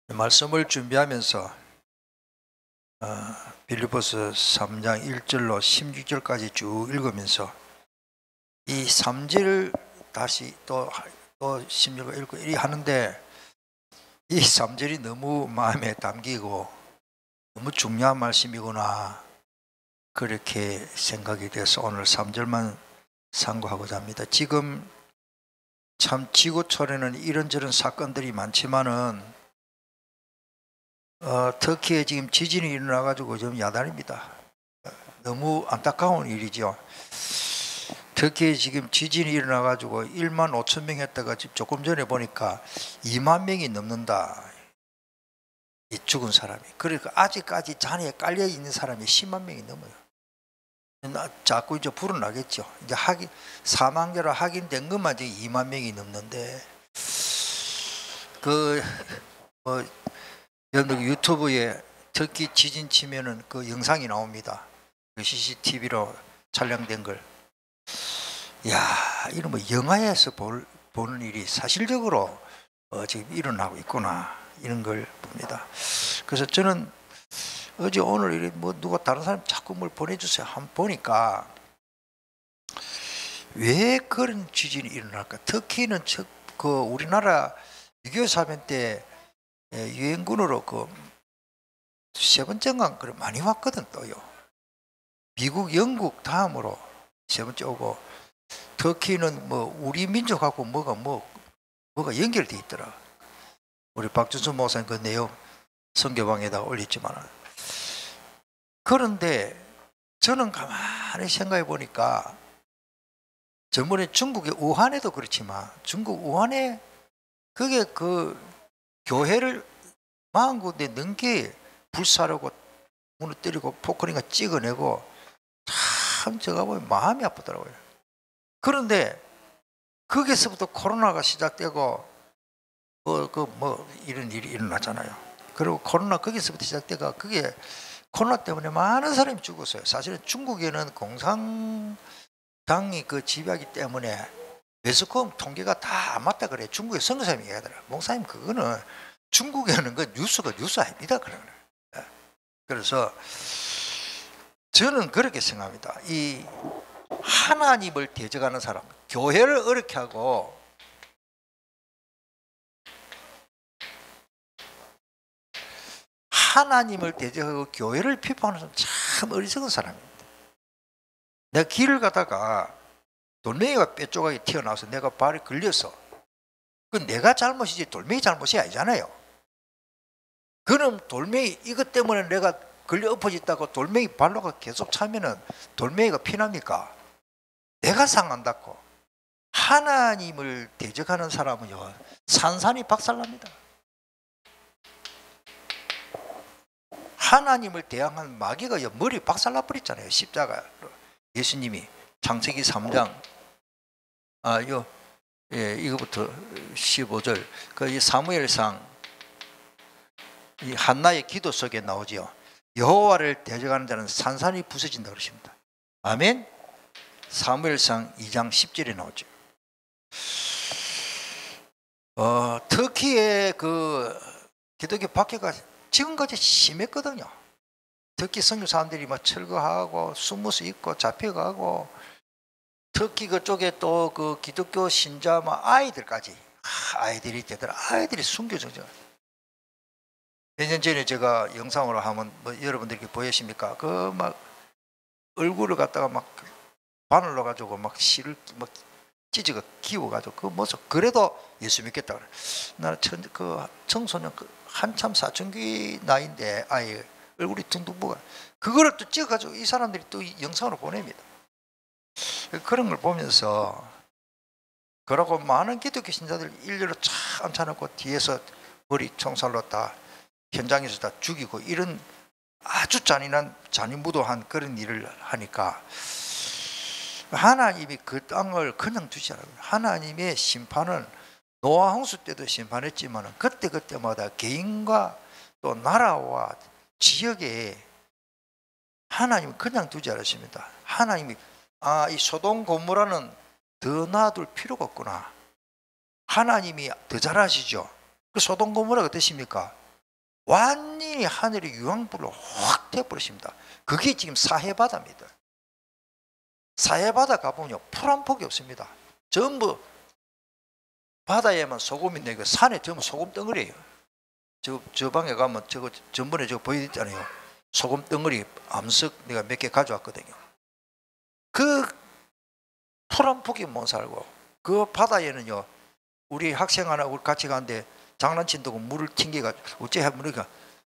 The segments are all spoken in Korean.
말씀을 준비하면서 빌립보서 3장 1절로 16절까지 쭉 읽으면서 이 3절 다시 또 16절 읽고 이리 하는데, 이 3절이 너무 마음에 담기고 너무 중요한 말씀이구나, 그렇게 생각이 돼서 오늘 3절만 상고하고자 합니다. 지금 참 지구촌에는 이런저런 사건들이 많지만은 터키에 지금 지진이 일어나가지고 좀 야단입니다. 너무 안타까운 일이죠. 터키에 지금 지진이 일어나가지고 1만 5천 명 했다가 지금 조금 전에 보니까 2만 명이 넘는다, 이 죽은 사람이. 그러니까 아직까지 잔해에 깔려 있는 사람이 10만 명이 넘어요. 자꾸 이제 불어나겠죠. 이제 사망자로 확인된 것만 지금 2만 명이 넘는데, 여러분 유튜브에 터키 지진 치면은 그 영상이 나옵니다. 그 CCTV로 촬영된 걸. 야, 이런 뭐 영화에서 보는 일이 사실적으로 지금 일어나고 있구나, 이런 걸 봅니다. 그래서 저는 어제 오늘 이래 뭐 누가 다른 사람 자꾸 뭘 보내주세요 한번 보니까, 왜 그런 지진이 일어날까? 터키는 우리나라 6.25 사변 때 유엔군으로 세 번째인가 그래 많이 왔거든. 또요, 미국, 영국 다음으로 세 번째 오고, 터키는 뭐 우리 민족하고 뭐가 연결돼 있더라. 우리 박준수 목사님 그 내용 선교방에다 올렸지만, 그런데 저는 가만히 생각해 보니까 저번에 중국의 우한에도 그렇지만, 중국 우한에 그게 교회를 40군데 넘게 불사르고 무너뜨리고 포크링가 찍어내고, 참 제가 보면 마음이 아프더라고요. 그런데 거기서부터 코로나가 시작되고 이런 일이 일어나잖아요. 그리고 코로나 거기서부터 시작되고, 그게 코로나 때문에 많은 사람이 죽었어요. 사실은 중국에는 공산당이 지배하기 때문에 매스컴 통계가 다 안 맞다 그래. 중국의 선교사님이 얘기하더라. 목사님, 그거는 중국에는 그 뉴스 아닙니다. 그래서 저는 그렇게 생각합니다. 이 하나님을 대적하는 사람, 교회를 어렵게 하고 하나님을 대적하고 교회를 비판하는 사람, 참 어리석은 사람입니다. 내가 길을 가다가 돌멩이가 뼈조각이 튀어나와서 내가 발에 걸려서, 그 내가 잘못이지 돌멩이 잘못이 아니잖아요. 그럼 돌멩이 이것 때문에 내가 걸려 엎어졌다고 돌멩이 발로 계속 차면은 돌멩이가 피납니까? 내가 상한다고. 하나님을 대적하는 사람은요, 산산이 박살납니다. 하나님을 대항한 마귀가 머리 박살나 버렸잖아요. 십자가로. 예수님이 창세기 3장 이거부터 15절 이 사무엘상 이 한나의 기도 속에 나오지요. 여호와를 대적하는 자는 산산이 부서진다 그러십니다. 아멘. 사무엘상 2장 10절에 나오죠. 터키의 기독교 박해가 지금까지 심했거든요. 터키 선교 사람들이 막 철거하고 숨어서 있고 잡혀가고, 터키 그쪽에 또 기독교 신자 아이들까지, 아이들이 되더라. 아이들이 숨겨져죠. 몇 년 전에 제가 영상으로 하면 여러분들께 보이십니까? 얼굴을 갖다가 바늘로 가지고 실을 찢어가 기워가지고 그 모습. 그래도 예수 믿겠다 그래. 나는 청소년 한참 사춘기 나이인데 아이 얼굴이 둥둥 부어. 그거를 또 찍어가지고 이 사람들이 또 영상으로 보냅니다. 그런 걸 보면서, 그러고 많은 기독교 신자들 일렬로 참 앉혀놓고 뒤에서 머리 총살로 다 현장에서 다 죽이고, 이런 아주 잔인무도한 그런 일을 하니까 하나님이 그 땅을 그냥 두지 않아요. 하나님의 심판은 노아 홍수 때도 심판했지만 그때마다 개인과 또 나라와 지역에 하나님은 그냥 두지 않으십니다. 하나님이 이 소돔 고모라는 더 놔둘 필요가 없구나. 하나님이 더 잘하시죠. 그 소돔 고모라가 어떠십니까? 완전히 하늘이 유황불로 확 되어버렸습니다. 그게 지금 사해바다입니다. 사해바다 가보면 풀 한 폭이 없습니다. 전부 바다에만 소금이 내고 산에 전부 소금 덩어리예요. 저 방에 가면 저거 전번에 저거 보여드렸잖아요. 소금 덩어리 암석 내가 몇 개 가져왔거든요. 그 풀 한 폭이 못 살고 그 바다에는요, 우리 학생 하나 우리 같이 가는데 장난친다고 물을 튕겨가지고 어째 해보니까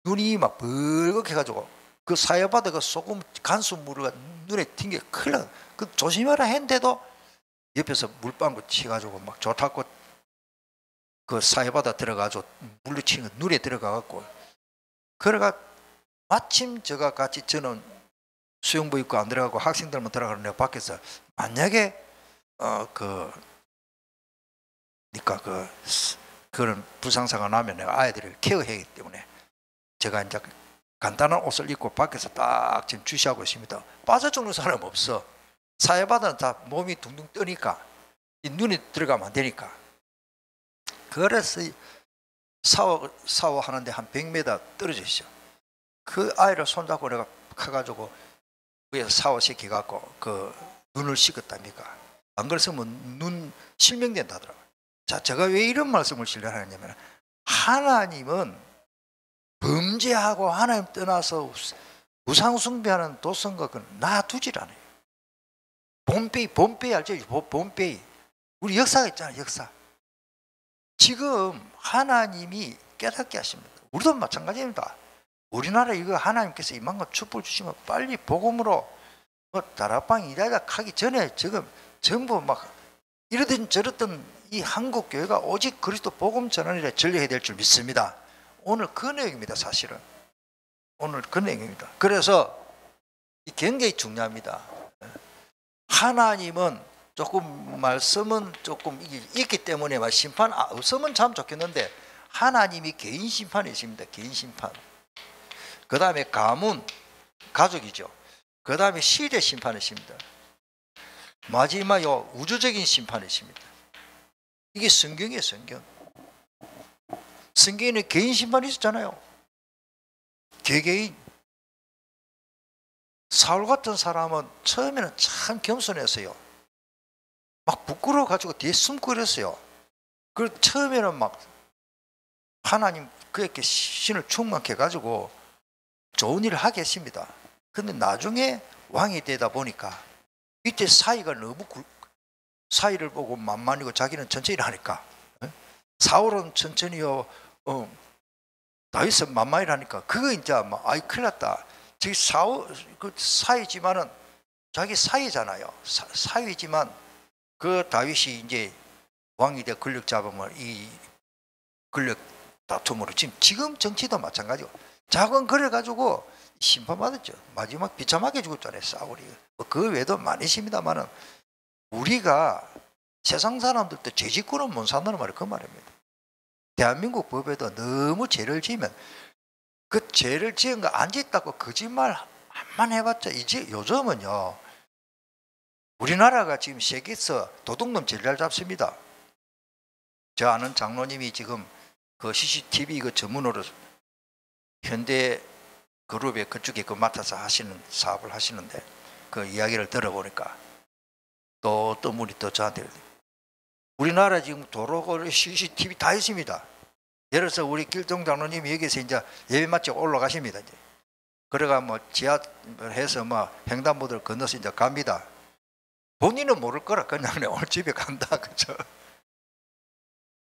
눈이 막 벌겋게 해가지고 그 사해바다가 소금 간수물을 눈에 튕겨 큰일 나. 그 조심해라 했는데도 옆에서 물방구 치가지고 막 좋다고 그 사해바다 들어가지고 물로 치는 거 눈에 들어가갖고, 그래가 마침 저가 같이 저는 수영복 입고 안 들어가고 학생들만 들어가는 내가 밖에서 만약에 그런 불상사가 나면 내가 아이들을 케어해야 하기 때문에 제가 이제 간단한 옷을 입고 밖에서 딱 지금 주시하고 있습니다. 빠져 죽는 사람 없어. 사해바다는 다 몸이 둥둥 뜨니까 이 눈이 들어가면 안 되니까. 그래서 샤워하는데 한 100m 떨어져 있어. 그 아이를 손잡고 내가 가가지고 위에서 샤워시켜갖고 그 눈을 씻었답니까? 안 그랬으면 눈 실명된다더라고요. 자, 제가 왜 이런 말씀을 하냐면, 하나님은 범죄하고 하나님 떠나서 우상숭배하는 도성각은 놔두질 않아요. 봄페이 알죠? 봄페이. 우리 역사가 있잖아요, 역사. 지금 하나님이 깨닫게 하십니다. 우리도 마찬가지입니다. 우리나라 이거 하나님께서 이만큼 축복을 주시면 빨리 복음으로 다락방 이다가 하기 전에 지금 전부 막 이러든 저러든 이 한국 교회가 오직 그리스도 복음 전환이라 전리해야 될 줄 믿습니다. 오늘 그 내용입니다. 사실은 오늘 그 내용입니다. 그래서 굉장히 중요합니다. 하나님은 조금 말씀은 조금 있기 때문에 심판 없으면 참 좋겠는데, 하나님이 개인 심판이십니다. 개인 심판. 그 다음에 가문, 가족이죠. 그 다음에 시대 심판이십니다. 마지막에 우주적인 심판이십니다. 이게 성경이에요, 성경. 성경에는 개인 심판이 있었잖아요. 개개인. 사울 같은 사람은 처음에는 참 겸손했어요. 막 부끄러워가지고 뒤에 숨고 그랬어요. 그 처음에는 막 하나님 그에게 신을 충만케 해가지고 좋은 일을 하게 했습니다. 근데 나중에 왕이 되다 보니까 이때 사이가 너무 사이를 보고 만만이고 자기는 천천히 하니까, 사울은 천천히요, 다윗은 만만히 하니까 그거 이제 막 아이 큰일 났다. 저기 사울 그 사이지만은 자기 사이잖아요. 사위지만 그 다윗이 이제 왕이 돼 권력 잡으면 이 권력 다툼으로 지금 정치도 마찬가지고 작은 그래가지고 심판받았죠. 마지막 비참하게 죽었잖아요, 사울이. 그 외에도 많이 있습니다만은 우리가 세상 사람들도 죄짓고는 못 산다는 말이 그 말입니다. 대한민국 법에도 너무 죄를 지으면 그 죄를 지은 거 안 짓다고 거짓말 한만 해봤자 이제 요즘은요, 우리나라가 지금 세계에서 도둑놈 제일 잘 잡습니다. 저 아는 장로님이 지금 그 CCTV 그 전문으로 현대 그룹에 그쪽에 그 맡아서 하시는 사업을 하시는데, 그 이야기를 들어보니까 또 어떤 분이 또 저한테 우리나라 지금 도로고 CCTV 다 있습니다. 예를 들어서 우리 길동 장로님이 여기서 이제 예배 마치고 올라가십니다. 이제 그래가 뭐 지하해서 뭐 횡단보도를 건너서 이제 갑니다. 본인은 모를 거라 그냥 오늘 집에 간다, 그죠?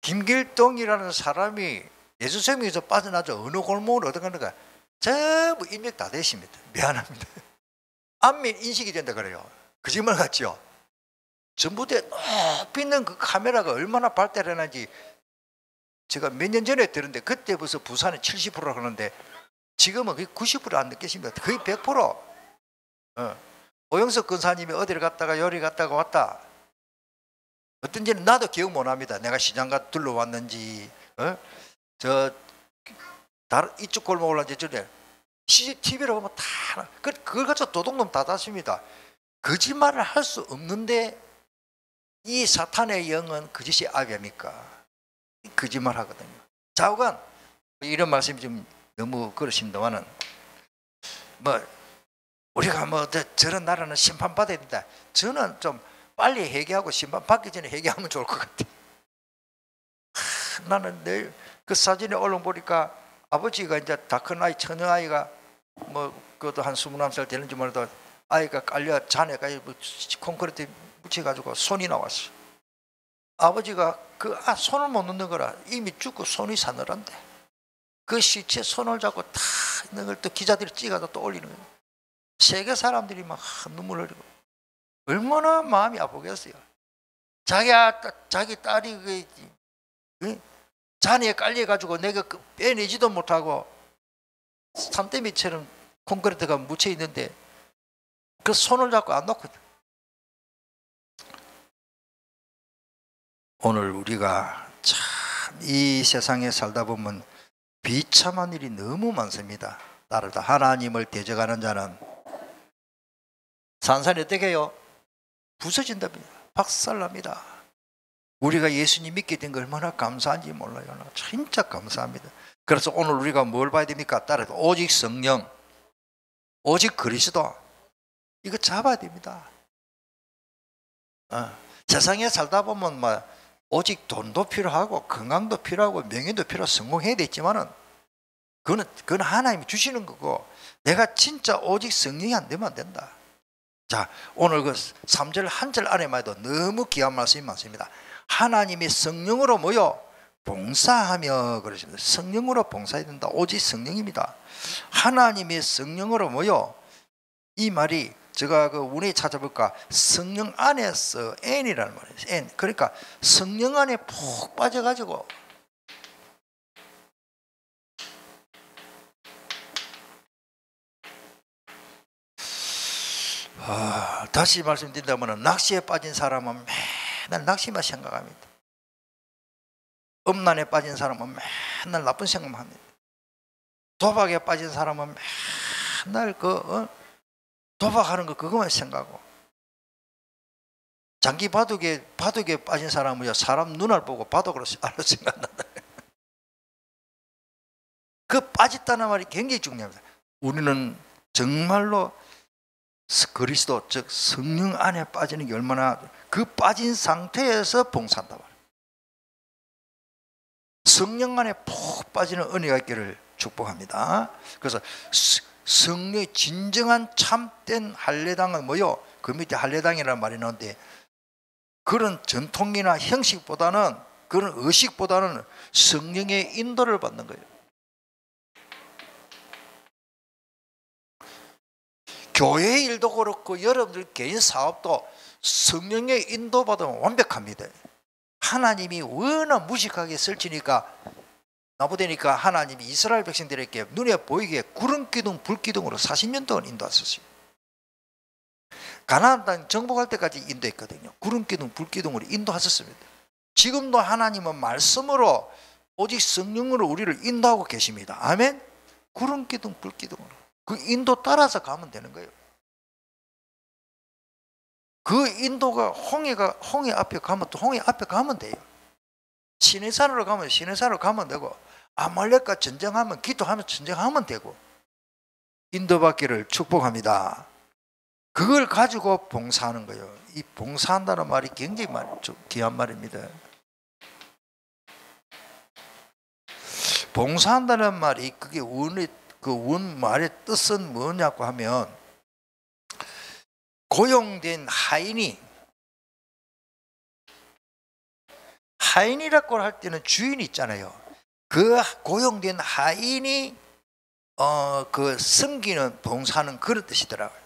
김길동이라는 사람이 예수생명에서 빠져나죠. 어느 골목으로 어디 가는가 전부 인맥 다 되십니다. 미안합니다. 안면 인식이 된다 그래요. 거짓말 같죠? 전부 다 높이 있는 그 카메라가 얼마나 발달했는지 제가 몇 년 전에 들었는데, 그때 벌써 부산에 70%라 그러는데 지금은 거의 90% 안 느끼십니다. 거의 100%. 오영석 근사님이 어디를 갔다가 요리 갔다가 왔다. 어떤지는 나도 기억 못 합니다. 내가 시장가 둘러왔는지, 다른 이쪽 골목 올라왔는지. 저래 CCTV로 보면 다 그걸 가지고 도둑놈 다 닫습니다. 거짓말을 할 수 없는데 이 사탄의 영은 거짓이 아비입니까? 거짓말 하거든요. 좌우간 이런 말씀이 좀 너무 그러십니다만은 뭐 우리가 뭐 저런 나라는 심판받아야 된다. 저는 좀 빨리 회개하고 심판받기 전에 회개하면 좋을 것 같아. 나는 내일 그 사진에 올라보니까 아버지가 이제 다 큰 아이, 처녀 아이가 뭐 그것도 한 21살 되는지 몰라도 아이가 깔려 잔에가 콘크리트 묻혀가지고 손이 나왔어. 아버지가 손을 못 넣는 거라 이미 죽고 손이 사늘한데 그 시체에 손을 잡고 다 있는 걸 또 기자들이 찍어서 또 올리는 거예요. 세계 사람들이 막 눈물 흘리고 얼마나 마음이 아프겠어요. 자기 딸이 잔에 깔려가지고 내가 빼내지도 못하고 산더미처럼 콘크리트가 묻혀 있는데 그 손을 잡고 안 놓거든. 오늘 우리가 참 이 세상에 살다 보면 비참한 일이 너무 많습니다. 따라서 하나님을 대적하는 자는 산산이 어떻게 해요? 부서진답니다. 박살납니다. 우리가 예수님 믿게 된 거 얼마나 감사한지 몰라요. 진짜 감사합니다. 그래서 오늘 우리가 뭘 봐야 됩니까? 따라서 오직 성령, 오직 그리스도, 이거 잡아야 됩니다. 세상에 살다 보면 오직 돈도 필요하고 건강도 필요하고 명예도 필요하고 성공해야 되지만은 그건 하나님이 주시는 거고 내가 진짜 오직 성령이 안 되면 안 된다. 자, 오늘 그 3절 한 절 안에만 해도 너무 귀한 말씀이 많습니다. 하나님이 성령으로 모여 봉사하며 그러십니다. 성령으로 봉사해야 된다. 오직 성령입니다. 하나님의 성령으로 모여, 이 말이 제가 그 운에 찾아볼까 성령 안에서 N이라는 말이에요. N. 그러니까 성령 안에 푹 빠져가지고 다시 말씀드린다면 낚시에 빠진 사람은 맨날 낚시만 생각합니다. 음란에 빠진 사람은 맨날 나쁜 생각만 합니다. 도박에 빠진 사람은 맨날 도박하는 거 그것만 생각하고, 장기 바둑에 빠진 사람은요 사람 눈알 보고 바둑으로 생각난다. 그 빠졌다는 말이 굉장히 중요합니다. 우리는 정말로 그리스도 즉 성령 안에 빠지는 게 얼마나, 그 빠진 상태에서 봉사한다 말이에요. 성령 안에 푹 빠지는 은혜가 있기를 축복합니다. 그래서 성령의 진정한 참된 할례당은 뭐요? 그 밑에 할례당이라는 말이 나오는데 그런 전통이나 형식보다는, 그런 의식보다는 성령의 인도를 받는 거예요. 교회의 일도 그렇고 여러분들 개인 사업도 성령의 인도받으면 완벽합니다. 하나님이 워낙 무식하게 설치니까 나부대니까 하나님이 이스라엘 백성들에게 눈에 보이게 구름기둥 불기둥으로 40년 동안 인도하셨어요. 가나안 땅 정복할 때까지 인도했거든요. 구름기둥 불기둥으로 인도하셨습니다. 지금도 하나님은 말씀으로 오직 성령으로 우리를 인도하고 계십니다. 아멘. 구름기둥 불기둥으로 그 인도 따라서 가면 되는 거예요. 그 인도가 홍해 앞에 가면 또 홍해 앞에 가면 돼요. 시내산으로 가면 시내산으로 가면 되고, 아말렉과 전쟁하면 기도하면 전쟁하면 되고, 인도받기를 축복합니다. 그걸 가지고 봉사하는 거예요. 이 봉사한다는 말이 굉장히 귀한 말입니다. 봉사한다는 말이 그게 원 말의 뜻은 뭐냐고 하면, 고용된 하인이라고 할 때는 주인이 있잖아요. 그 고용된 하인이 그 섬기는 봉사는 그런 뜻이더라고요.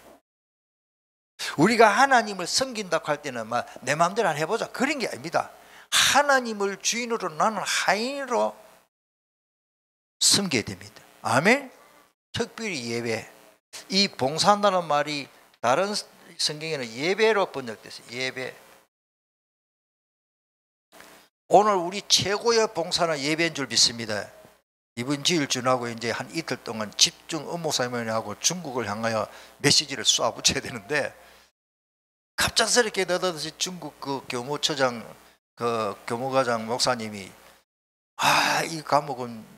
우리가 하나님을 섬긴다고 할 때는 내 마음대로 안 해보자 그런 게 아닙니다. 하나님을 주인으로 나는 하인으로 섬겨야 됩니다. 아멘. 특별히 예배, 이 봉사한다는 말이 다른 성경에는 예배로 번역됐어요. 예배. 오늘 우리 최고의 봉사는 예배인 줄 믿습니다. 이번 주일 지나고 이제 한 이틀 동안 집중 업무사명하고 중국을 향하여 메시지를 쏘아붙여야 되는데, 갑작스럽게 느닷없이 중국 그 교무처장, 그 교무과장 목사님이 이 과목은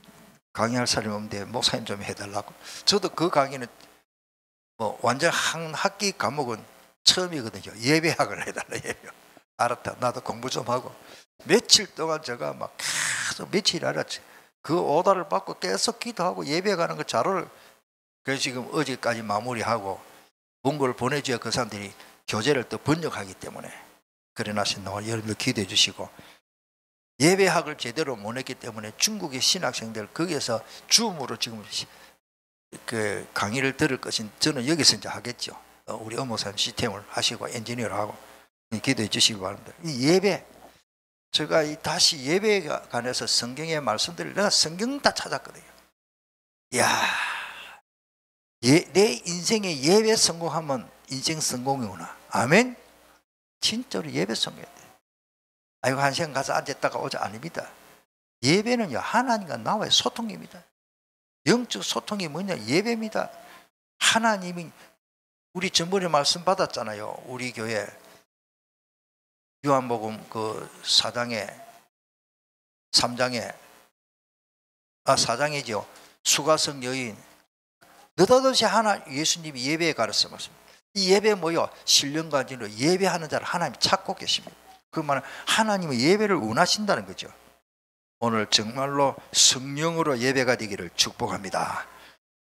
강의할 사람이 없는데 목사님 좀 해달라고. 저도 그 강의는 뭐 완전 한 학기 과목은 처음이거든요. 예배학을 해달라. 예배. 알았다. 나도 공부 좀 하고. 며칠 동안 제가 막 계속 며칠 알았지. 그 오다를 받고 계속 기도하고 예배 가는 그 자료를, 그래서 지금 어제까지 마무리하고 문구를 보내줘야 그 사람들이 교재를 또 번역하기 때문에 그래놨습니다. 여러분들 기도해 주시고, 예배학을 제대로 못 했기 때문에 중국의 신학생들 거기에서 줌으로 지금 그 강의를 들을 것인 저는 여기서 이제 하겠죠. 우리 어목사님 시스템을 하시고 엔지니어를 하고 기도해 주시기 바랍니다. 이 예배, 제가 이 다시 예배에 관해서 성경의 말씀들을 내가 성경 다 찾았거든요. 이야, 내 인생의 예배 성공하면 인생 성공이구나. 아멘. 진짜로 예배 성공해야 돼. 아이고 한 시간 가서 앉았다가 오자. 아닙니다. 예배는요 하나님과 나와의 소통입니다. 영적 소통이 뭐냐? 예배입니다. 하나님이, 우리 전번에 말씀 받았잖아요. 우리 교회 요한복음 그 4장에 4장이죠. 수가성 여인 느닷없이 예수님이 예배에 가르쳐 말씀입니다. 이 예배 뭐요? 신령과 진리로 예배하는 자를 하나님이 찾고 계십니다. 그 말은 하나님의 예배를 원하신다는 거죠. 오늘 정말로 성령으로 예배가 되기를 축복합니다.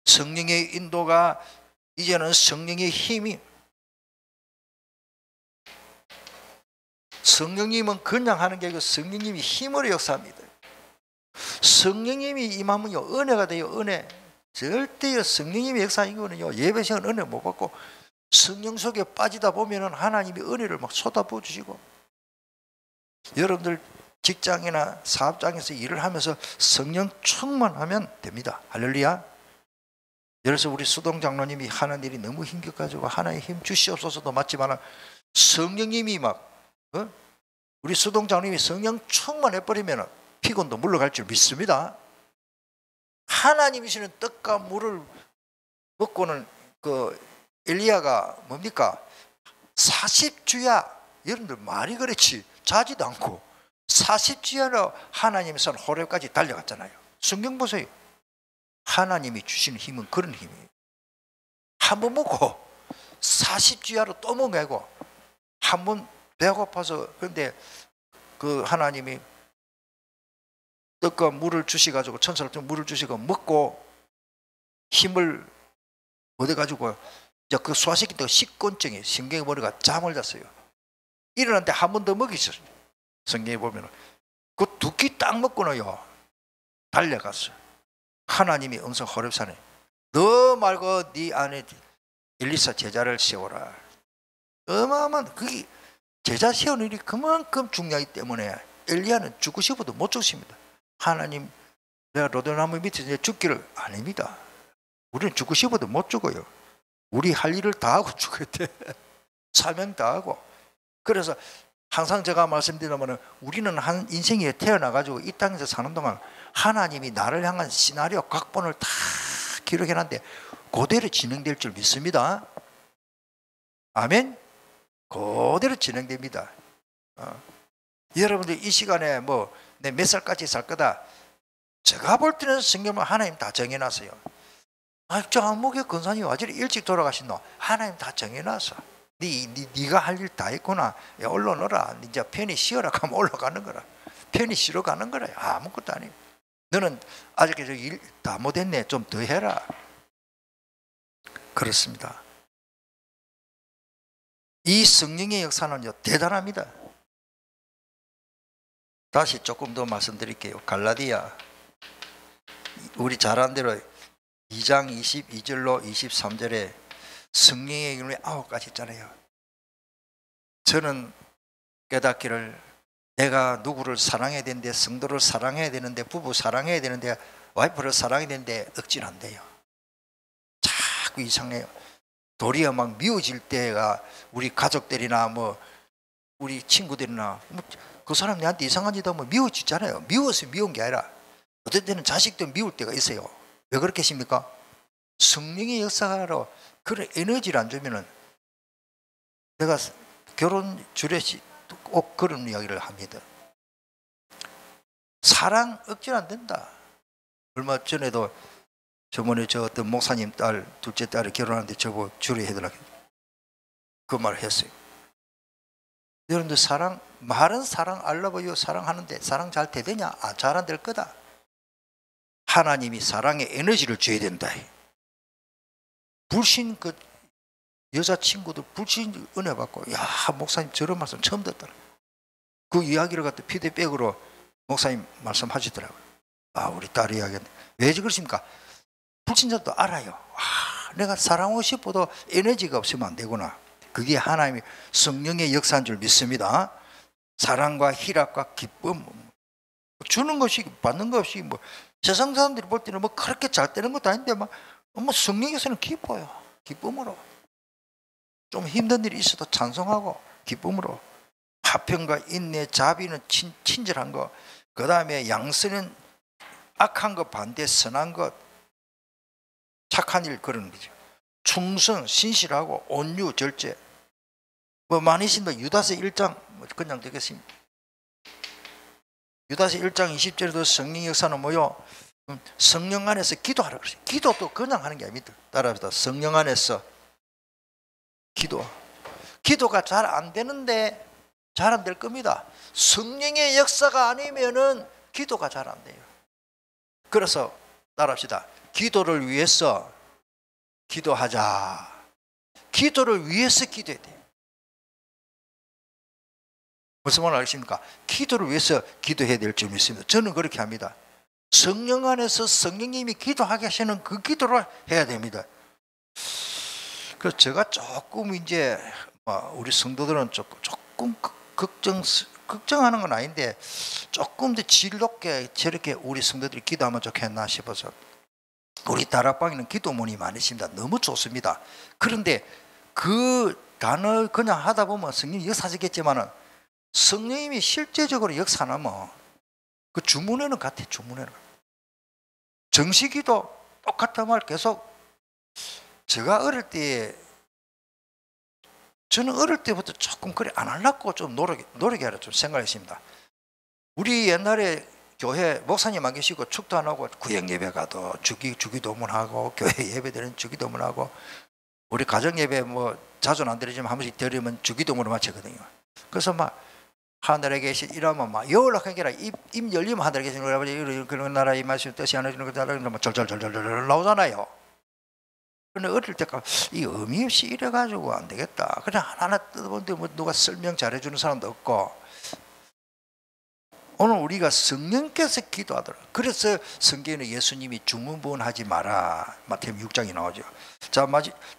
성령의 인도가, 이제는 성령의 힘이, 성령님은 그냥 하는 게 아니고 성령님이 힘으로 역사합니다. 성령님이 임하면요 은혜가 돼요. 은혜. 절대 성령님이 역사이거든요. 예배 시간 은혜 못 받고 성령 속에 빠지다 보면은 하나님이 은혜를 막 쏟아부어 주시고, 여러분들 직장이나 사업장에서 일을 하면서 성령 충만하면 됩니다. 할렐루야. 그래서 우리 수동 장로님이 하는 일이 너무 힘겨가지고 하나의 힘 주시옵소서도 맞지만 성령님이 막 우리 수동 장로님이 성령 충만해버리면 피곤도 물러갈 줄 믿습니다. 하나님이시는 떡과 물을 먹고는 그 엘리야가 뭡니까? 40주야. 여러분들 말이 그렇지 자지도 않고 40주야로 하나님의 선 호렙까지 달려갔잖아요. 성경 보세요. 하나님이 주시는 힘은 그런 힘이에요. 한 번 먹고 40주야로 또 먹고, 한 번 배고파서, 그런데 그 하나님이 떡과 물을 주시가지고, 천사를 물을 주시고 먹고 힘을 얻어가지고 이제 그 소화시킬 때 식곤증이 신경에 머리가 잠을 잤어요. 일어났는데 한 번 더 먹이셨어요. 성경에 보면 그 두 끼 딱 먹고는요 달려갔어요. 하나님이 음성 호렙산에 너 말고 네 안에 엘리사 제자를 세워라. 어마어마한, 그게 제자 세우는 일이 그만큼 중요하기 때문에 엘리야는 죽고 싶어도 못 죽습니다. 하나님, 내가 로드나무 밑에서 죽기를, 아닙니다. 우리는 죽고 싶어도 못 죽어요. 우리 할 일을 다 하고 죽어야 돼. 사명 다 하고. 그래서 항상 제가 말씀드리면 우리는 한 인생에 태어나가지고 이 땅에서 사는 동안 하나님이 나를 향한 시나리오 각본을 다 기록해놨는데 그대로 진행될 줄 믿습니다. 아멘. 그대로 진행됩니다. 여러분들 이 시간에 뭐 내 몇 살까지 살 거다, 제가 볼 때는 성경은 하나님 다 정해놨어요. 저 안목의 권사님 와저리 일찍 돌아가신 너, 하나님 다 정해놨어. 네가 할 일 다 했구나. 야, 올라오너라. 이제 편히 쉬어라 하면 올라가는 거라. 편히 쉬러 가는 거라. 아무것도 아니에요. 너는 아직 일 다 못했네. 좀 더 해라. 그렇습니다. 이 성령의 역사는요 대단합니다. 다시 조금 더 말씀드릴게요. 갈라디아, 우리 잘 아는 대로 2장 22절로 23절에 성령의 이름이 9가지 있잖아요. 저는 깨닫기를, 내가 누구를 사랑해야 되는데, 성도를 사랑해야 되는데, 부부 사랑해야 되는데, 와이프를 사랑해야 되는데 억지는 안 돼요. 자꾸 이상해요. 도리어 막 미워질 때가 우리 가족들이나 뭐 우리 친구들이나 그 사람 내한테 이상한 짓 하면 미워지잖아요. 미워서 미운 게 아니라 어떤 때는 자식도 미울 때가 있어요. 왜 그렇게 하십니까? 성령의 역사로 그런 에너지를 안 주면은, 내가 결혼 주례 꼭 그런 이야기를 합니다. 사랑 억지로 안 된다. 얼마 전에도 저번에 저 어떤 목사님 딸 둘째 딸이 결혼하는데 저보고 주례해달라고 그 말을 했어요. 여러분들 사랑, 말은 사랑 알라보요 사랑하는데 사랑 잘 되느냐? 잘 안 될 거다. 하나님이 사랑에 에너지를 줘야 된다. 불신 그 여자친구들 불신 은혜 받고, 야 목사님 저런 말씀 처음 듣더라. 그 이야기를 갖다 피드백으로 목사님 말씀하시더라고요. 우리 딸이 이야기했는데 왜 그러십니까? 불신자도 알아요. 내가 사랑하고 싶어도 에너지가 없으면 안 되구나. 그게 하나님의 성령의 역사인 줄 믿습니다. 사랑과 희락과 기쁨 주는 것이 받는 것이 뭐 세상 사람들이 볼 때는 뭐 그렇게 잘 되는 것도 아닌데 막 성령에서는 기뻐요. 기쁨으로 좀 힘든 일이 있어도 찬송하고 기쁨으로 화평과 인내, 자비는 친절한 것, 그 다음에 양선은 악한 것 반대 선한 것, 착한 일 그런 거죠. 충성, 신실하고 온유, 절제. 뭐 많이 있습니다. 유다서 1장 그냥 되겠습니다. 유다서 1장 20절에도 성령 역사는 뭐요? 성령 안에서 기도하라 그랬어요. 기도도 그냥 하는 게 아닙니다. 따라합시다. 성령 안에서 기도. 기도가 잘 안 되는데 잘 안 될 겁니다. 성령의 역사가 아니면은 기도가 잘 안 돼요. 그래서 따라합시다. 기도를 위해서 기도하자. 기도를 위해서 기도해야 돼요. 무슨 말 알겠습니까? 기도를 위해서 기도해야 될 줄 믿습니다. 저는 그렇게 합니다. 성령 안에서 성령님이 기도하게 하시는 그 기도를 해야 됩니다. 그래서 제가 조금 이제 우리 성도들은 조금 걱정하는 건 아닌데 조금 더 질 높게 저렇게 우리 성도들이 기도하면 좋겠나 싶어서 우리 다락방에는 기도문이 많으십니다. 너무 좋습니다. 그런데 그 단어 그냥 하다 보면 성령이 역사하겠지만은 성령님이 실제적으로 역사하면 그 주문에는 같아. 주문에는 정식기도 똑같은 말 계속. 제가 어릴 때 저는 어릴 때부터 조금 그래 안 하려고 좀 노력하라 좀 생각했습니다. 우리 옛날에 교회 목사님 안 계시고 축도 안 하고 구역 예배 가도 주기도문하고 교회 예배드리는 주기도문하고 우리 가정 예배 뭐 자주는 안 드리지만 한 번씩 드리면 주기도문을 마치거든요. 그래서 막 하늘에 계신 이러면 막 여울락한 게 아니라 입 열리면 하늘에 계신 우리 그런 나라의 말씀 뜻이 안 해주는 거다 막 절절절절 나오잖아요. 근데 어릴 때까지 이 의미 없이 이래가지고 안 되겠다. 그냥 하나하나 뜯어보는데 뭐 누가 설명 잘해주는 사람도 없고. 오늘 우리가 성령께서 기도하더라. 그래서 성경에 예수님이 중문부원하지 마라. 마태복음 6장이 나오죠. 자,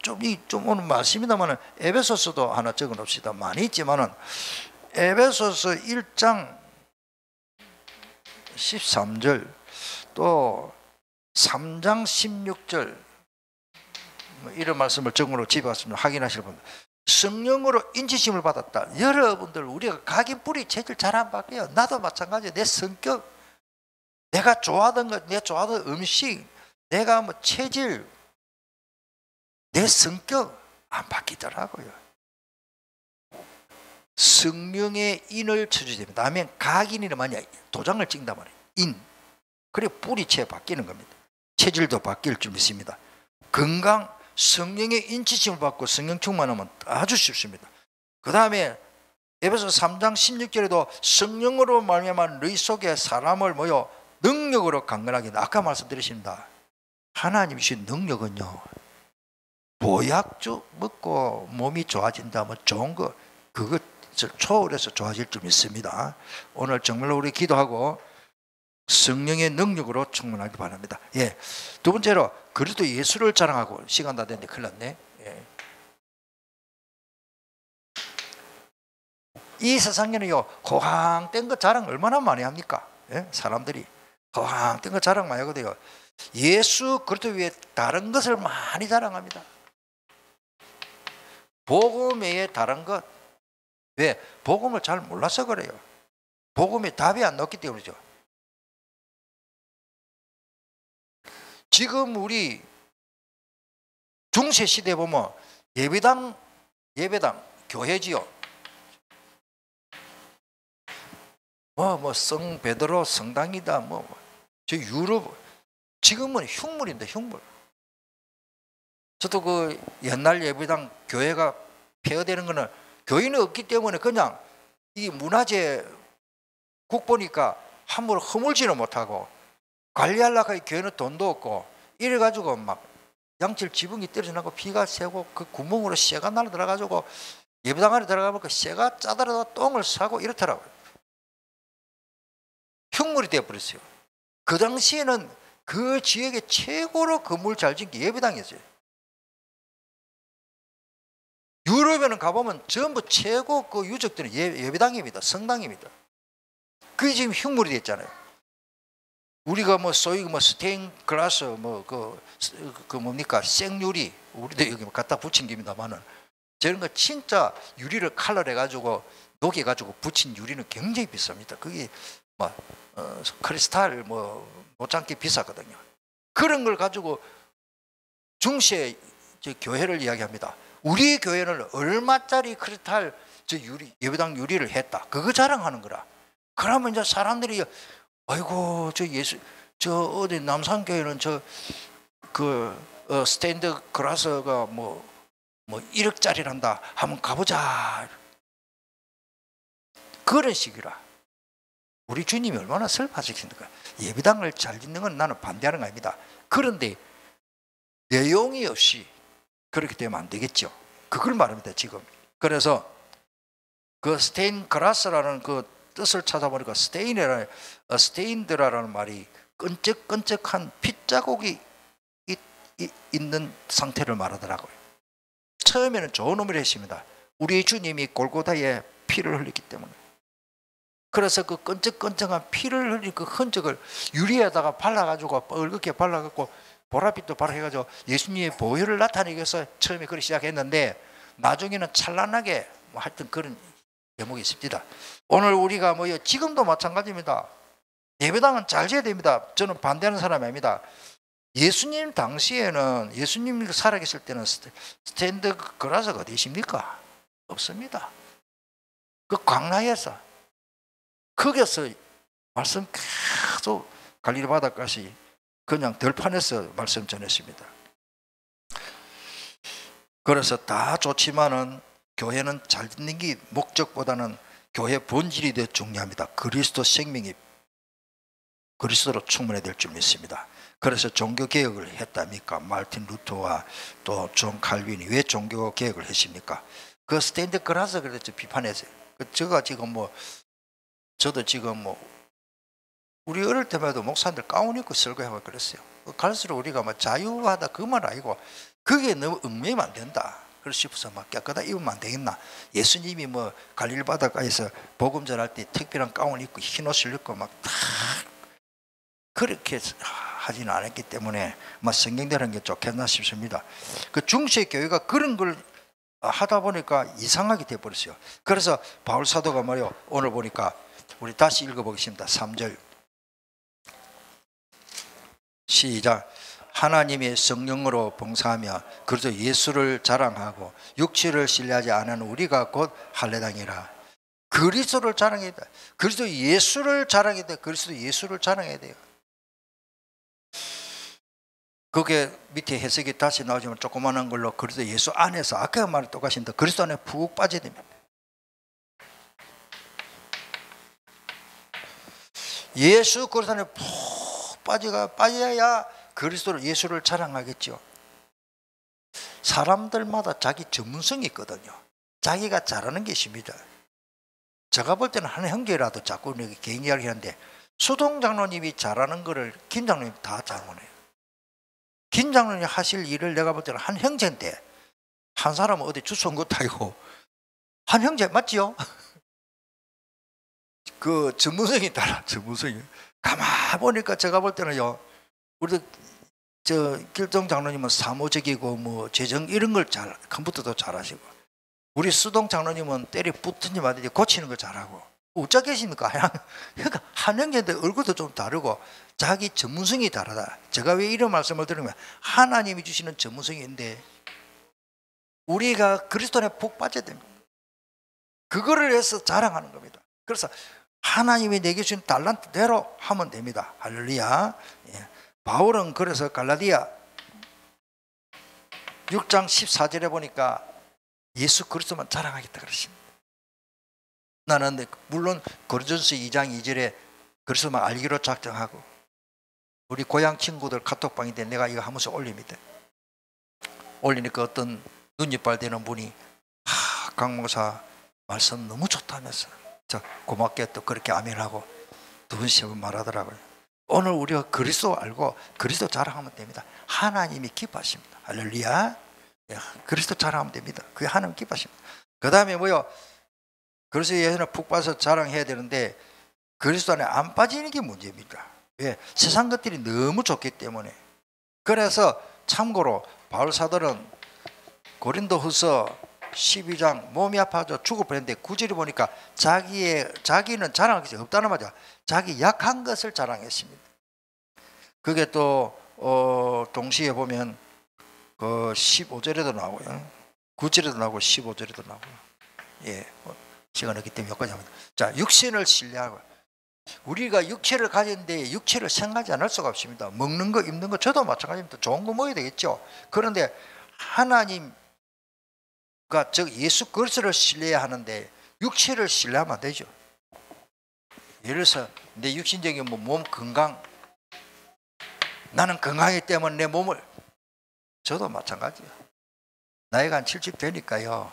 좀 오늘 말씀입니다만은 에베소서도 하나 적어놓읍시다. 많이 있지만은 에베소서 1장 13절 또 3장 16절 이런 말씀을 적으로 집에 왔으면 확인하실 분들. 성령으로 인치심을 받았다. 여러분들 우리가 각인 뿌리 체질 잘 안 바뀌어요. 나도 마찬가지예요. 내 성격, 내가 좋아하던 것, 내가 좋아하던 음식, 내가 뭐 체질, 내 성격 안 바뀌더라고요. 성령의 인을 쳐주야 됩니다. 다음에 각인이란 말이야. 도장을 찍는단 말이에요. 인. 그래 뿌리채 바뀌는 겁니다. 체질도 바뀔 줄 믿습니다. 건강, 성령의 인치심을 받고 성령 충만하면 아주 쉽습니다. 그 다음에 에베소 3장 16절에도 성령으로 말미암아 너희 속에 사람을 모여 능력으로 강건하게. 아까 말씀드렸습니다. 하나님 주신 능력은요, 보약주 먹고 몸이 좋아진다면 좋은 거 그거 초월해서 좋아질 줄 믿습니다. 오늘 정말로 우리 기도하고 성령의 능력으로 충만하기 바랍니다. 예. 두 번째로 그리스도 예수를 자랑하고. 시간 다 됐는데 큰일 났네. 예. 이 세상에는요 호황된 거 자랑 얼마나 많이 합니까? 예? 사람들이 호황된 거 자랑 많이 하거든요. 예수 그리스도 위에 다른 것을 많이 자랑합니다. 복음 외에 다른 것. 왜? 복음을 잘 몰라서 그래요. 복음에 답이 안 나왔기 때문이죠. 지금 우리 중세 시대에 보면 예배당 교회지요. 성 베드로 성당이다. 저 유럽 지금은 흉물인데 흉물. 저도 그 옛날 예배당 교회가 폐허되는 거는 교인이 없기 때문에 그냥 이 문화재 국보니까 함부로 허물지는 못하고 관리하려고 할 교회는 돈도 없고 이래가지고 막 양칠 지붕이 떨어져나고 피가 새고 그 구멍으로 쇠가 날아 들어가지고 예배당 안에 들어가면 쇠가 짜들어다 똥을 싸고 이렇더라고요. 흉물이 되어버렸어요. 그 당시에는 그 지역에 최고로 건물 잘 짓는 게 예배당이었어요. 유럽에는 가보면 전부 최고 그 유적들은 예배당입니다. 성당입니다. 그게 지금 흉물이 됐잖아요. 우리가 뭐 소위 뭐 스테인 글라스 그 뭡니까 생유리 우리도 여기 갖다 붙인 겁니다만은 저런 거 진짜 유리를 칼을 해가지고 녹여가지고 붙인 유리는 굉장히 비쌉니다. 그게 뭐 크리스탈 뭐 못지않게 비싸거든요. 그런 걸 가지고 중시의 교회를 이야기합니다. 우리 교회는 얼마짜리 크리스탈 저 유리 예배당 유리를 했다. 그거 자랑하는 거라. 그러면 이제 사람들이 아이고 저 어디 남산교회는 스테인드 글라스가 뭐 1억짜리란다. 한번 가보자. 그런 식이라. 우리 주님이 얼마나 슬퍼하셨습니까? 예배당을 잘 짓는 건 나는 반대하는 거 아닙니다. 그런데 내용이 없이 그렇게 되면 안 되겠죠. 그걸 말합니다 지금. 그래서 그 스테인 글라스라는 그 뜻을 찾아보니까 스테인드라는 말이 끈적끈적한 핏자국이 있는 상태를 말하더라고요. 처음에는 좋은 의미를 했습니다. 우리 주님이 골고다에 피를 흘렸기 때문에. 그래서 그 끈적끈적한 피를 흘린 그 흔적을 유리에다가 발라가지고 뻘겋게 발라갖고 보랏빛도 발라해가지고 예수님의 보혈을 나타내기 위해서 처음에 그렇게 시작했는데 나중에는 찬란하게 뭐 하여튼 그런 제목이 있습니다. 오늘 우리가 뭐요 지금도 마찬가지입니다. 예배당은 잘 지어야 됩니다. 저는 반대하는 사람이 아닙니다. 예수님 당시에는 예수님이 살아계실 때는 스탠드 글라스가 어디 있습니까? 없습니다. 그 광야에서 거기서 말씀 계속 갈릴리 바다까지 그냥 들판에서 말씀 전했습니다. 그래서 다 좋지만은 교회는 잘 짓는 게 목적보다는 교회 본질이 더 중요합니다. 그리스도 생명이 그리스도로 충만해야 될 줄 믿습니다. 그래서 종교개혁을 했답니까? 마르틴 루터와 또 존 칼빈이 왜 종교개혁을 했습니까? 그 스탠드 글라스 그랬죠. 비판했어요. 제가 지금 저도 지금 우리 어릴 때만 해도 목사님들 가운 입고 설교하고 그랬어요. 갈수록 우리가 자유하다 그 말 아니고 그게 너무 얽매이면 안 된다. 그러 싶어서 깨끗하게 입으면 안 되겠나. 예수님이 갈릴리 바닷가에서 복음 전할 때 특별한 가운 입고 흰 옷을 입고 다 그렇게 하지는 않았기 때문에 성경대로 하는 게 좋겠나 싶습니다. 그 중세 교회가 그런 걸 하다 보니까 이상하게 돼버렸어요. 그래서 바울 사도가 말이요 오늘 보니까 우리 다시 읽어보겠습니다. 3절 시작. 하나님의 성령으로 봉사하며 그래서 예수를 자랑하고 육체를 신뢰하지 않은 우리가 곧 할례당이라. 그리스도를 자랑해야 돼. 그리스도 예수를 자랑해야 돼. 그리스도 예수를 자랑해야 돼요. 그게 밑에 해석이 다시 나오지만 조그마한 걸로 그리스도 예수 안에서 아까 말이 똑같습니다. 그리스도 안에 푹 빠져야 됩니다. 예수 그리스도 안에 푹 빠져야 그리스도를 예수를 자랑하겠죠. 사람들마다 자기 전문성이 있거든요. 자기가 잘하는 게 있습니다. 제가 볼 때는 한 형제라도 자꾸 개인 이야기 하는데 수동 장로님이 잘하는 거를 김 장로님 다 잘못해요. 김 장로님 하실 일을 내가 볼 때는 한 형제인데 한 사람은 어디 주소 온 것도 아니고 한 형제 맞지요? 그 전문성이 달라. 전문성이 가만 보니까 제가 볼 때는요 우리 길동 장로님은 사무적이고 재정 이런 걸 컴퓨터도 잘하시고 우리 수동 장로님은 때려 붙든지 말든지 고치는 거 잘하고 어쩌 계십니까? 그러니까 한 형제인데 얼굴도 좀 다르고 자기 전문성이 다르다. 제가 왜 이런 말씀을 드리면 하나님이 주시는 전문성이 있는데 우리가 그리스도 안에 푹 빠져야 됩니다. 그거를 해서 자랑하는 겁니다. 그래서 하나님이 내게 주신 달란트대로 하면 됩니다. 할렐루야. 예. 바울은 그래서 갈라디아 6장 14절에 보니까 예수 그리스도만 자랑하겠다 그러십니다. 나는 물론 고린도전서 2장 2절에 그리스도만 알기로 작정하고, 우리 고향 친구들 카톡방인데 내가 이거 하면서 올립니다. 올리니까 어떤 눈이빨 되는 분이 강 목사 말씀 너무 좋다면서 저 고맙게 또 그렇게 아멘하고 두 분씩 말하더라고요. 오늘 우리가 그리스도 알고 그리스도 자랑하면 됩니다. 하나님이 기뻐하십니다. 할렐루야. 그리스도 자랑하면 됩니다. 그게 하나님 기뻐하십니다. 그 다음에 뭐요? 그리스도 예수는 푹 빠서 자랑해야 되는데 그리스도 안에 안 빠지는 게 문제입니다. 왜? 세상 것들이 너무 좋기 때문에. 그래서 참고로 바울 사도는 고린도후서 12장 몸이 아파서 죽을 뻔했는데 9절에 보니까 자기는 자랑할 것이 없다는 말이야. 자기 약한 것을 자랑했습니다. 그게 또 동시에 보면 그 15절에도 나오고요, 9절에도 나오고 15절에도 나오고요. 예, 시간 없기 때문에 여기까지 합니다. 자, 육신을 신뢰하고, 우리가 육체를 가졌는데 육체를 생각하지 않을 수가 없습니다. 먹는 거, 입는 거 저도 마찬가지입니다. 좋은 거 먹어야 되겠죠. 그런데 하나님, 즉 예수 그리스도를 신뢰해야 하는데 육체를 신뢰하면 안 되죠. 예를 들어서 내 육신적인 몸 건강, 나는 건강이기 때문에 내 몸을, 저도 마찬가지예요. 나이가 한 70 되니까요,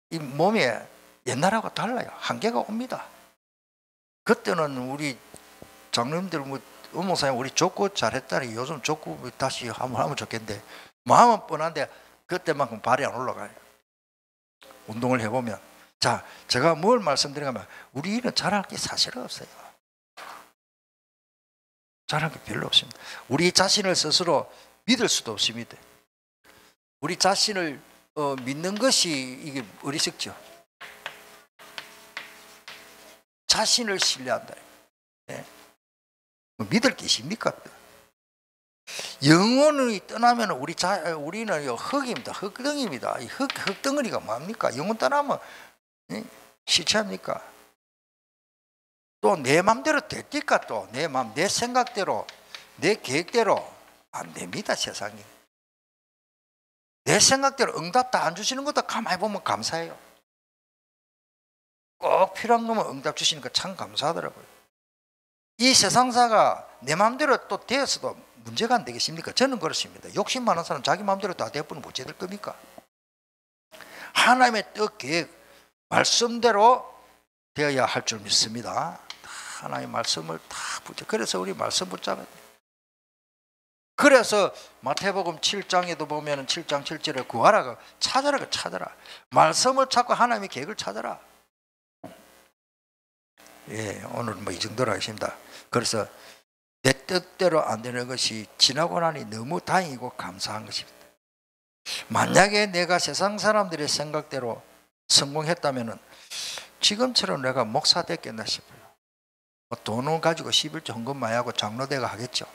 이 몸이 옛날하고 달라요. 한계가 옵니다. 그때는 우리 장로님들 목사님 우리 족구 잘했다니 요즘 족구 다시 한번 하면 좋겠는데 마음은 뻔한데 그때만큼 발이 안 올라가요. 운동을 해보면. 자, 제가 뭘 말씀드리냐면 우리는 자랑할 게 사실은 없어요. 자랑할 게 별로 없습니다. 우리 자신을 스스로 믿을 수도 없습니다. 우리 자신을 믿는 것이 이게 어리석죠. 자신을 신뢰한다. 네. 믿을 게 있습니까? 영혼이 떠나면 우리는 흙입니다. 흙덩입니다. 이 흙덩어리가 뭡니까? 영혼 떠나면 시체합니까? 또 내 마음대로 됩니까? 또 내 마음, 내 생각대로, 내 계획대로 안 됩니다. 세상이. 내 생각대로 응답 다 안 주시는 것도 가만히 보면 감사해요. 꼭 필요한 거면 응답 주시니까 참 감사하더라고요. 이 세상사가 내 마음대로 또 되어서도 문제가 안 되겠습니까? 저는 그렇습니다. 욕심 많은 사람 자기 마음대로 다 되어보면 어찌 될 겁니까? 하나님의 뜻, 계획, 말씀대로 되어야 할 줄 믿습니다. 하나님의 말씀을 다 그래서 우리 말씀 붙잡아야 돼요. 그래서 마태복음 7장에도 보면 7장 7절에 구하라, 찾아라. 말씀을 찾고 하나님의 계획을 찾아라. 예, 오늘 뭐 이 정도로 하겠습니다. 그래서 내 뜻대로 안 되는 것이 지나고 나니 너무 다행이고 감사한 것입니다. 만약에 내가 세상 사람들의 생각대로 성공했다면 지금처럼 내가 목사 됐겠나 싶어요. 돈을 가지고 11조 헌금 많이 하고 장로대가 하겠죠.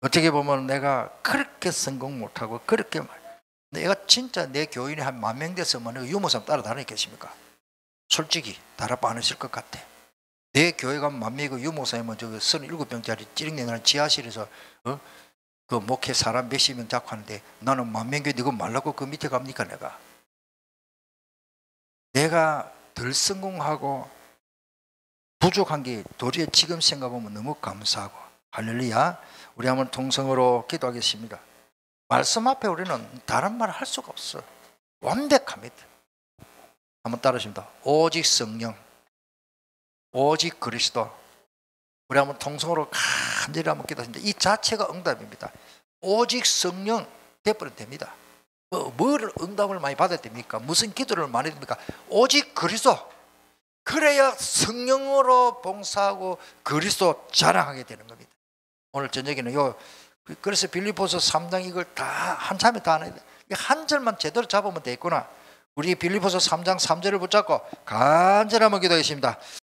어떻게 보면 내가 그렇게 성공 못하고 그렇게 내가 진짜 내 교인이 한 10,000명 됐으면 내가 유모삼 따라다니겠습니까? 솔직히 다락방 안 했을 것 같아. 내 교회가 10,000명이고 유모사님은 저기 37병짜리 찌릉내는 지하실에서 그 목회 사람 몇십 명 잡고 하는데 나는 10,000명 교회 이거 말라고 그 밑에 갑니까? 내가 덜 성공하고 부족한 게 도저히 지금 생각하면 너무 감사하고 할렐루야. 우리 한번 통성으로 기도하겠습니다. 말씀 앞에 우리는 다른 말을 할 수가 없어. 완벽합니다. 한번 따라하십니다. 오직 성령, 오직 그리스도. 우리 한번 통성으로 간절히 한번 기도하십니다. 이 자체가 응답입니다. 오직 성령 되어버리면 됩니다. 뭘 응답을 많이 받아야 됩니까? 무슨 기도를 많이 됩니까? 오직 그리스도. 그래야 성령으로 봉사하고 그리스도 자랑하게 되는 겁니다. 오늘 저녁에는 그래서 빌립보서 3장 이걸 다 한참에 다 하는 한 절만 제대로 잡으면 되겠구나. 우리 빌립보서 3장 3절을 붙잡고 간절히 한번 기도하겠습니다.